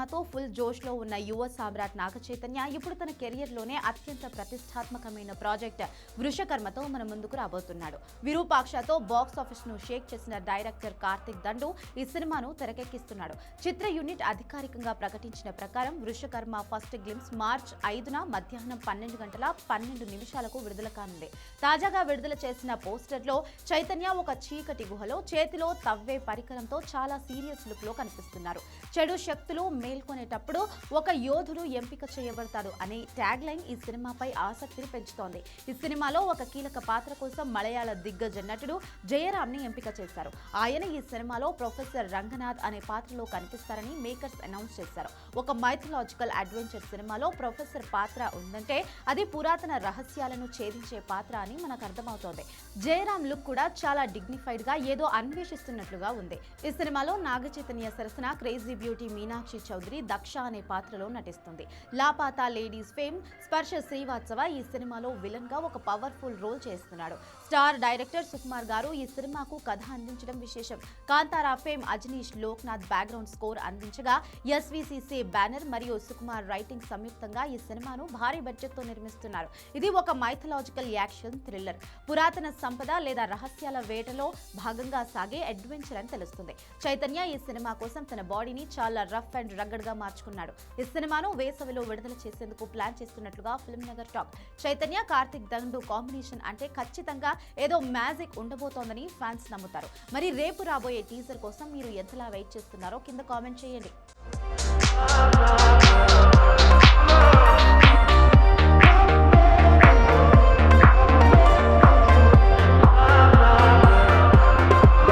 సినిమాతో ఫుల్ జోష్లో ఉన్న యువ సామ్రాట్ నాగ చైతన్య ఇప్పుడు తన కెరియర్లోనే అత్యంత ప్రతిష్టాత్మకమైన ప్రాజెక్ట్ వృషకర్మతో మన ముందుకు రాబోతున్నాడు. విరూపాక్షతో బాక్స్ ఆఫీస్ను షేక్ చేసిన డైరెక్టర్ కార్తిక్ దండు ఈ సినిమాను తెరకెక్కిస్తున్నాడు. చిత్ర యూనిట్ అధికారికంగా ప్రకటించిన ప్రకారం వృషకర్మ ఫస్ట్ గ్లిమ్స్ మార్చ్ 5న మధ్యాహ్నం 12:12 విడుదల కానుంది. తాజాగా విడుదల చేసిన పోస్టర్లో చైతన్య ఒక చీకటి గుహలో చేతిలో తవ్వే పరికరంతో చాలా సీరియస్ లుక్ లో కనిపిస్తున్నారు. చెడు శక్తులు మేల్కొనేటప్పుడు ఒక యోధుడు ఎంపిక చేయబడతాడు అనే ట్యాగ్ లైన్ ఈ సినిమాపై ఆసక్తిని పెంచుతోంది. ఈ సినిమాలో ఒక కీలక పాత్ర కోసం మలయాళ దిగ్గజ నటుడు జయరామ్ ని ఎంపిక చేశారు. ఆయన ఈ సినిమాలో ప్రొఫెసర్ రంగనాథ్ అనే పాత్రలో కనిపిస్తారని మేకర్స్ అనౌన్స్ చేశారు. ఒక మైథలాజికల్ అడ్వెంచర్ సినిమాలో ప్రొఫెసర్ పాత్ర ఉందంటే అది పురాతన రహస్యాలను ఛేదించే పాత్ర అని మనకు అర్థమవుతోంది. జయరామ్ లుక్ కూడా చాలా డిగ్నిఫైడ్ గా ఏదో అన్వేషిస్తున్నట్లుగా ఉంది. ఈ సినిమాలో నాగ చైతన్య సరసన క్రేజీ బ్యూటీ మీనాక్షి చౌదరి దక్ష అనే పాత్రలో నటిస్తుంది. లాపాతా లేడీస్ ఫేమ్ స్పర్శ శ్రీవాత్సవ ఈ సినిమాలో విలన్ గా ఒక పవర్ఫుల్ రోల్ చేస్తున్నాడు. స్టార్ డైరెక్టర్ సుకుమార్ గారు ఈ సినిమాకు కథ అందించడం విశేషం. Kantara fame Ajaneesh Loknath background score అందించగా ఎస్వీసీసీ బ్యానర్ మరియు సుకుమార్ రైటింగ్ సంయుక్తంగా ఈ సినిమాను భారీ బడ్జెట్ తో నిర్మిస్తున్నారు. ఇది ఒక మైథలాజికల్ యాక్షన్ థ్రిల్లర్, పురాతన సంపద లేదా రహస్యాల వేటలో భాగంగా సాగే అడ్వెంచర్ అని తెలుస్తుంది. చైతన్య ఈ సినిమా కోసం తన బాడీని చాలా రఫ్ అండ్ రగ్గడ్ గా మార్చుకున్నాడు. ఈ సినిమాను వేసవిలో విడుదల చేసేందుకు ప్లాన్ చేస్తున్నట్లుగా ఫిల్మ్ నగర్ టాక్. చైతన్య కార్తిక్ దండు కాంబినేషన్ అంటే ఖచ్చితంగా ఏదో మ్యాజిక్ ఉండబోతోందని ఫ్యాన్స్ నమ్ముతారు. మరి రేపు రాబోయే టీజర్ కోసం మీరు ఎంతలా వెయిట్ చేస్తున్నారో కింద కామెంట్ చేయండి.